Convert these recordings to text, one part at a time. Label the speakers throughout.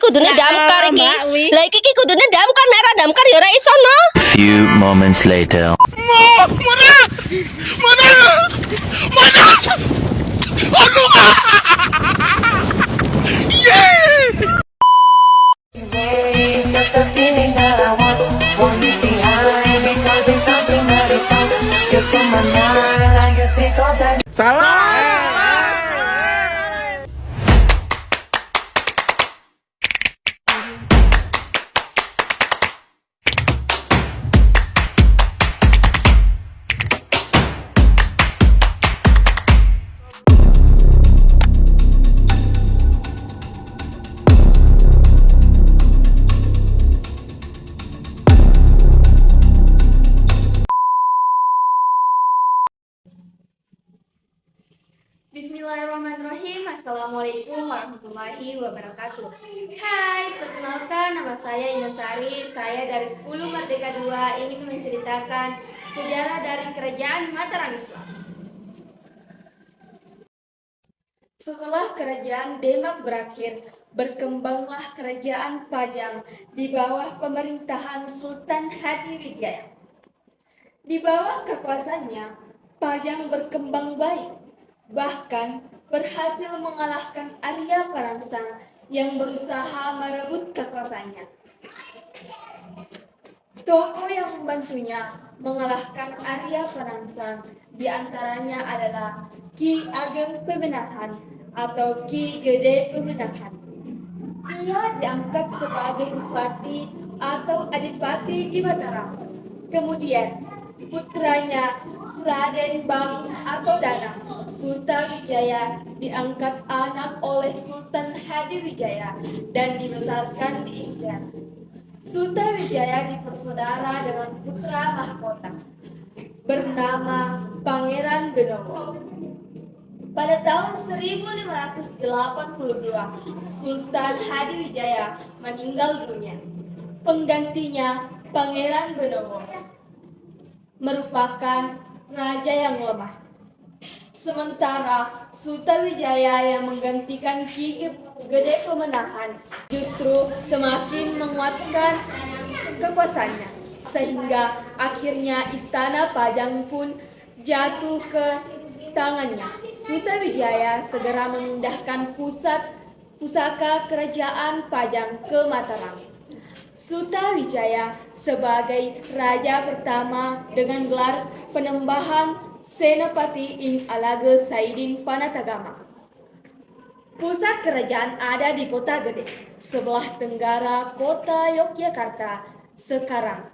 Speaker 1: kudune damkar iki. Lah iki kudune damkar nek ora damkar ya ora iso no.
Speaker 2: Few moments later.
Speaker 3: Just a feeling that I want you behind because it's something that is so just in my mind. I guess it all that.
Speaker 4: Bismillahirrahmanirrahim. Assalamualaikum warahmatullahi wabarakatuh. Hai, perkenalkan nama saya Inasari. Saya dari 10 Merdeka 2 ingin menceritakan sejarah dari Kerajaan Mataram Islam. Setelah Kerajaan Demak berakhir, berkembanglah Kerajaan Pajang di bawah pemerintahan Sultan Hadiwijaya. Di bawah kekuasaannya, Pajang berkembang baik. Bahkan berhasil mengalahkan Arya Parangsang yang berusaha merebut kekuasaannya. Tokoh yang membantunya mengalahkan Arya Parangsang diantaranya adalah Ki Ageng Pemenahan atau Ki Gede Pemenahan. Ia diangkat sebagai bupati atau adipati di Mataram. Kemudian putranya Raden Bangus atau Danang Sutawijaya diangkat anak oleh Sultan Hadiwijaya dan dibesarkan di Istian. Sutawijaya dipersaudara dengan putra mahkota bernama Pangeran Benowo. Pada tahun 1582, Sultan Hadiwijaya meninggal dunia. Penggantinya Pangeran Benowo merupakan raja yang lemah. Sementara Sutawijaya yang menggantikan Ki Gede Pemenahan justru semakin menguatkan kekuasaannya, sehingga akhirnya istana Pajang pun jatuh ke tangannya. Sutawijaya segera memindahkan pusaka kerajaan Pajang ke Mataram. Sutawijaya sebagai raja pertama dengan gelar Penembahan Senapati ing Alaga Saidin Panatagama. Pusat kerajaan ada di Kota Gede, sebelah tenggara kota Yogyakarta sekarang.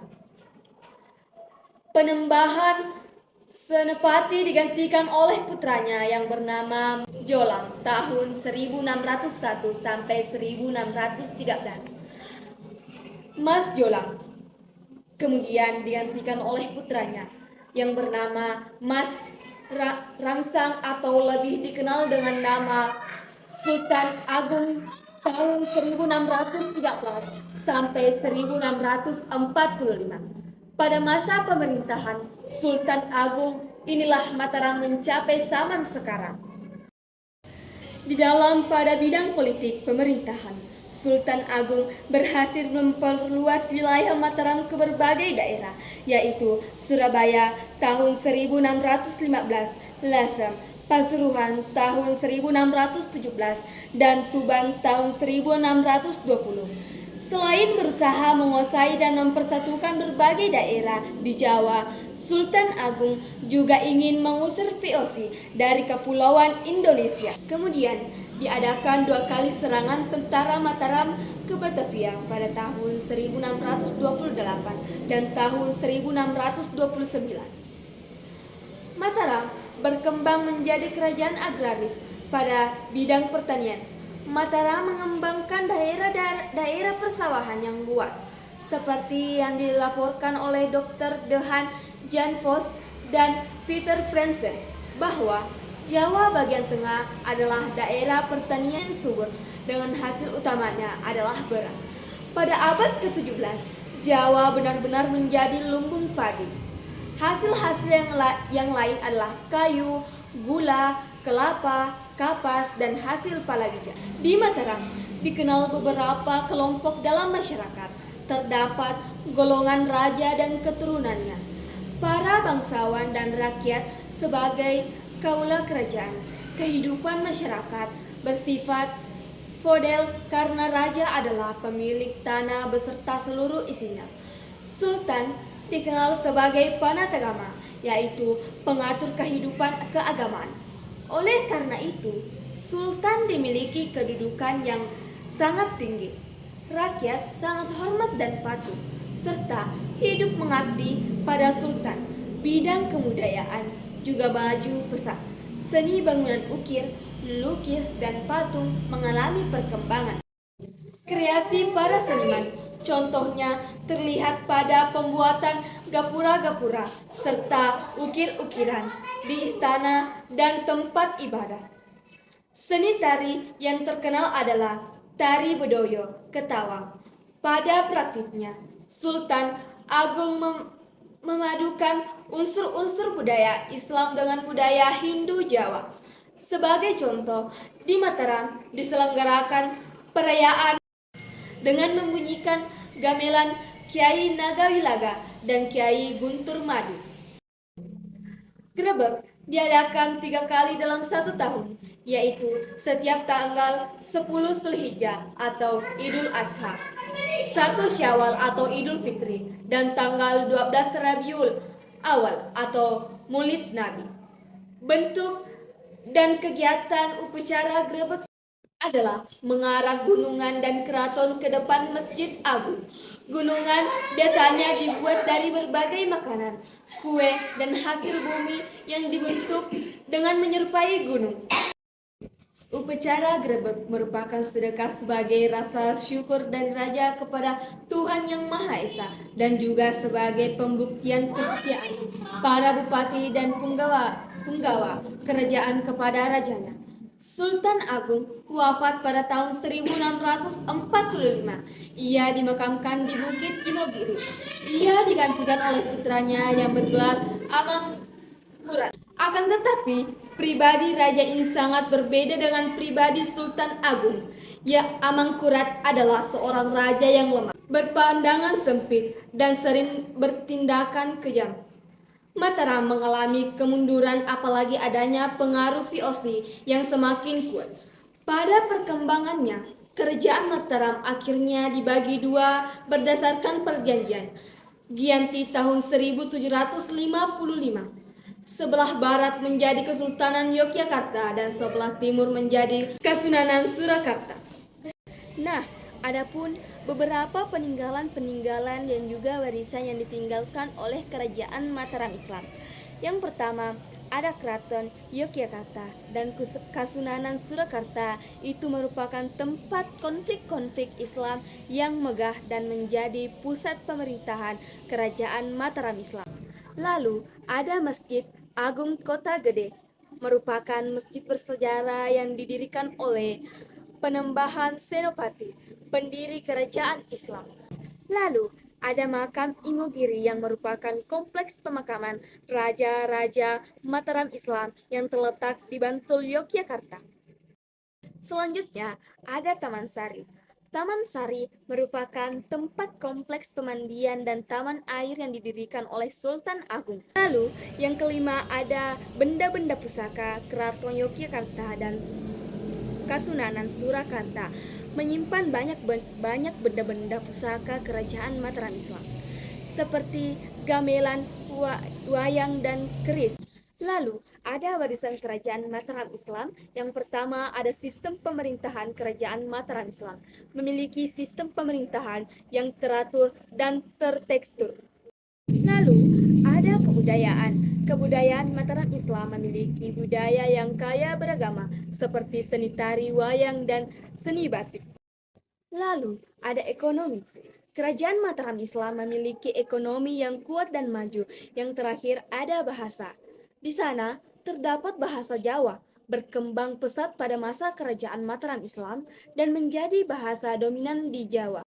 Speaker 4: Penembahan Senapati digantikan oleh putranya yang bernama Jolang tahun 1601 sampai 1613. Mas Jolang kemudian digantikan oleh putranya yang bernama Mas Rangsang atau lebih dikenal dengan nama Sultan Agung tahun 1613 sampai 1645. Pada masa pemerintahan Sultan Agung inilah Mataram mencapai zaman sekarang. Di dalam pada bidang politik pemerintahan, Sultan Agung berhasil memperluas wilayah Mataram ke berbagai daerah, yaitu Surabaya tahun 1615, Lasem, Pasuruan tahun 1617, dan Tuban tahun 1620. Selain berusaha menguasai dan mempersatukan berbagai daerah di Jawa, Sultan Agung juga ingin mengusir VOC dari Kepulauan Indonesia. Kemudian diadakan 2 kali serangan tentara Mataram ke Batavia pada tahun 1628 dan tahun 1629. Mataram berkembang menjadi kerajaan agraris pada bidang pertanian. Mataram mengembangkan daerah persawahan yang luas, seperti yang dilaporkan oleh Dr. Dehan Jan Vos dan Peter Fransen bahwa Jawa bagian tengah adalah daerah pertanian subur dengan hasil utamanya adalah beras. Pada abad ke-17, Jawa benar-benar menjadi lumbung padi. Hasil-hasil yang lain adalah kayu, gula, kelapa, kapas, dan hasil palawija. Di Mataram, dikenal beberapa kelompok dalam masyarakat. Terdapat golongan raja dan keturunannya, para bangsawan dan rakyat sebagai kaula kerajaan. Kehidupan masyarakat bersifat feodal karena raja adalah pemilik tanah beserta seluruh isinya. Sultan dikenal sebagai panatagama, yaitu pengatur kehidupan keagamaan. Oleh karena itu, Sultan dimiliki kedudukan yang sangat tinggi. Rakyat sangat hormat dan patuh, serta hidup mengabdi pada Sultan. Bidang kebudayaan juga maju pesat. Seni bangunan ukir, lukis, dan patung mengalami perkembangan. Kreasi para seniman, contohnya terlihat pada pembuatan gapura-gapura serta ukir-ukiran di istana dan tempat ibadah. Seni tari yang terkenal adalah tari Bedoyo Ketawang. Pada praktiknya, Sultan Agung memadukan unsur-unsur budaya Islam dengan budaya Hindu Jawa. Sebagai contoh, di Mataram diselenggarakan perayaan dengan membunyikan gamelan Kiai Nagawilaga dan Kiai Guntur Madu. Grebek diadakan 3 kali dalam 1 tahun, yaitu setiap tanggal 10 Zulhijjah atau Idul Adha, 1 Syawal atau Idul Fitri, dan tanggal 12 Rabiul Awal atau Maulid Nabi. Bentuk dan kegiatan upacara grebek adalah mengarah gunungan dan keraton ke depan Masjid Agung. Gunungan biasanya dibuat dari berbagai makanan, kue, dan hasil bumi yang dibentuk dengan menyerupai gunung. Upacara grebek merupakan sedekah sebagai rasa syukur dan raja kepada Tuhan Yang Maha Esa, dan juga sebagai pembuktian kesetiaan para bupati dan punggawa kerajaan kepada rajanya. Sultan Agung wafat pada tahun 1645. Ia dimakamkan di Bukit Imogiri. Ia digantikan oleh putranya yang bergelar Amangkurat. Akan tetapi, pribadi raja ini sangat berbeda dengan pribadi Sultan Agung. Ya, Amangkurat adalah seorang raja yang lemah, berpandangan sempit, dan sering bertindakan kejam. Mataram mengalami kemunduran apalagi adanya pengaruh VOC yang semakin kuat. Pada perkembangannya, kerajaan Mataram akhirnya dibagi dua berdasarkan perjanjian Giyanti tahun 1755. Sebelah barat menjadi Kesultanan Yogyakarta dan sebelah timur menjadi Kasunanan Surakarta. Nah, adapun beberapa peninggalan-peninggalan dan juga warisan yang ditinggalkan oleh kerajaan Mataram Islam. Yang pertama, ada Keraton Yogyakarta dan Kasunanan Surakarta. Itu merupakan tempat konflik-konflik Islam yang megah dan menjadi pusat pemerintahan kerajaan Mataram Islam. Lalu, ada Masjid Agung Kota Gede, merupakan masjid bersejarah yang didirikan oleh Penembahan Senopati, pendiri kerajaan Islam. Lalu, ada makam Imogiri yang merupakan kompleks pemakaman raja-raja Mataram Islam yang terletak di Bantul, Yogyakarta. Selanjutnya, ada Taman Sari. Taman Sari merupakan tempat kompleks pemandian dan taman air yang didirikan oleh Sultan Agung. Lalu, yang kelima ada benda-benda pusaka Keraton Yogyakarta dan Kasunanan Surakarta, menyimpan banyak benda-benda pusaka kerajaan Mataram Islam, seperti gamelan, wayang, dan keris. Lalu, ada warisan kerajaan Mataram Islam. Yang pertama, ada sistem pemerintahan kerajaan Mataram Islam. Memiliki sistem pemerintahan yang teratur dan tertekstur. Lalu, ada kebudayaan. Kebudayaan Mataram Islam memiliki budaya yang kaya beragama, seperti seni tari, wayang, dan seni batik. Lalu, ada ekonomi. Kerajaan Mataram Islam memiliki ekonomi yang kuat dan maju. Yang terakhir, ada bahasa. Di sana, terdapat bahasa Jawa, berkembang pesat pada masa kerajaan Mataram Islam dan menjadi bahasa dominan di Jawa.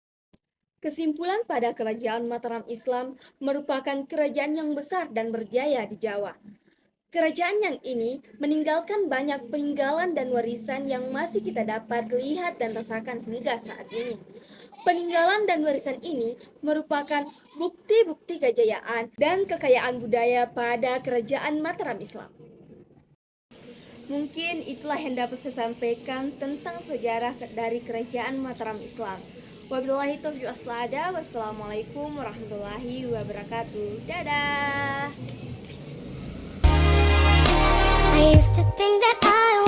Speaker 4: Kesimpulan, pada kerajaan Mataram Islam merupakan kerajaan yang besar dan berjaya di Jawa. Kerajaan yang ini meninggalkan banyak peninggalan dan warisan yang masih kita dapat lihat dan rasakan hingga saat ini. Peninggalan dan warisan ini merupakan bukti-bukti kejayaan dan kekayaan budaya pada kerajaan Mataram Islam. Mungkin itulah yang dapat saya sampaikan tentang sejarah dari kerajaan Mataram Islam. Wabillahi taufiq wassalam. Wassalamualaikum warahmatullahi wabarakatuh. Dadah.
Speaker 5: I used to think that I